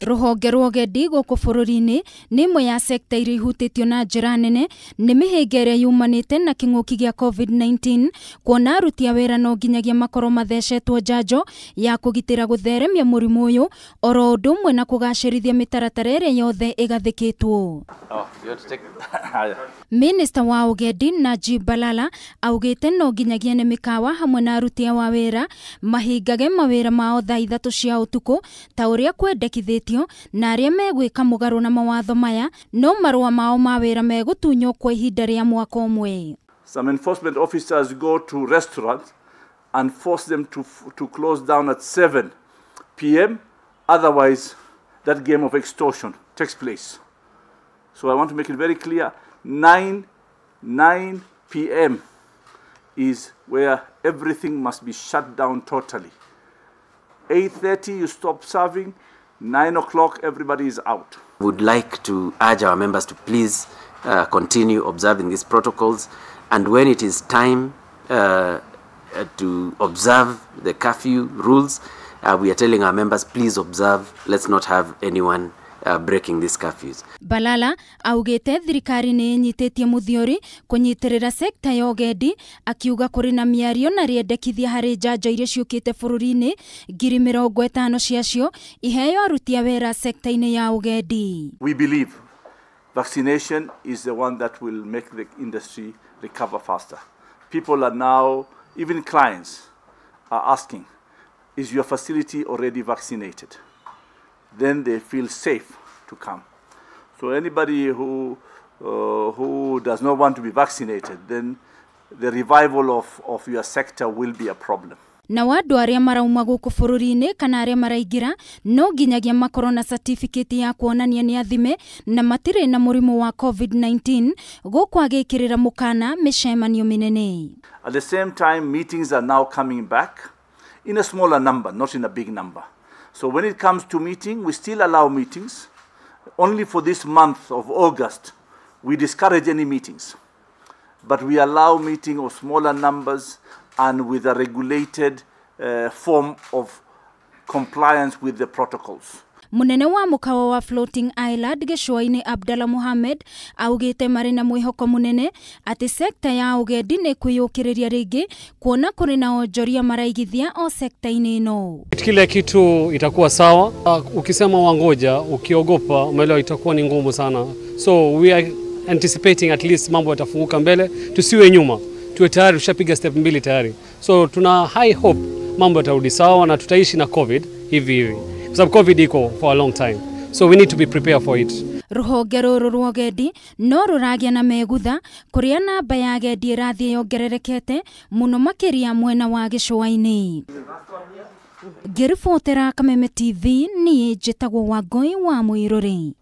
Ruhonge rwa ugendi guku bururi-ini ni imwe ya sekta iria ihutitio na njira nene ni mihingere yumanite na king'uki gia COVID-19 kuona aruti a wira no nginyagia makorwo mathecetwo njanjo ya kugitira gutheremia murimu uyu oro undu umwe na kugacirithia mitaratara iria yothe igathikitwo. Minista wa ugendi Najib Balala augite no nginyagia ni mikawa hamwe na aruti a wira mahingage mawira mao thaa 3 cia utuku ta uria kwendekithitio na aria megwika mugaru na mawatho maya no marua mao ma wira megutunywo kwa ihinda ria mwaka umwe. Some enforcement officers go to restaurants and force them to close down at 7 p.m. Otherwise, that game of extortion takes place. So I want to make it very clear, 9 p.m. is where everything must be shut down totally. 8:30 you stop serving, 9 o'clock everybody is out. Would like to urge our members to please continue observing these protocols, and when it is time to observe the curfew rules, we are telling our members, please observe, let's not have anyone breaking these curfews. Balala augite thirikari ni inyitetie muthiori kunyitirira sekta ya ugendi akiuga kuri na miario na riendekithia hari njanjo iria ciukite bururi-ini ngiri mirongo itano ciacio iheo aruti a wira sekta-ini ya ugendi. We believe vaccination is the one that will make the industry recover faster. People are now, even clients are asking, is your facility already vaccinated? Then they feel safe to come. So anybody who does not want to be vaccinated, then the revival of your sector will be a problem. Na wandu aria marauma guku bururi-ini kana aria maraigira no nginyagia makorwo na certificate ya kuonania ni athime na matire na murimu wa COVID-19 guku agikirira mukaana micemanio minene. At the same time, meetings are now coming back in a smaller number, not in a big number. So when it comes to meeting, we still allow meetings. Only for this month of August, we discourage any meetings. But we allow meeting of smaller numbers and with a regulated form of compliance with the protocols. Munene wa mukawa wa Floating Island Gicua-ini Abdalla Mohammed augite mari na mwihoko munene ati sekta ya ugendi ni kwiyukiriria ringi kuona kuri na onjoria maraigithia o sekta-ini ino. Kila kitu itakuwa sawa. Ukisema wangoja, ukiogopa, umeelewa itakuwa ni ngumu sana. So we are anticipating at least mambo yatafunguka mbele, tusiwe nyuma. Tuwe tayari, tushapiga step 2 tayari. So tuna high hope mambo yatarudi sawa na tutaishi na COVID hivi. Because COVID iko for a long time. So we need to be prepared for it. Ruhonge ruru rwa ugendi no ruragia na megutha kuria namba ya agendi irathie yongererekete muno makiria mwena wa Gicua-ini. Ngiribotera Kameme TV ni njitagwo Wangui wa Muiruri.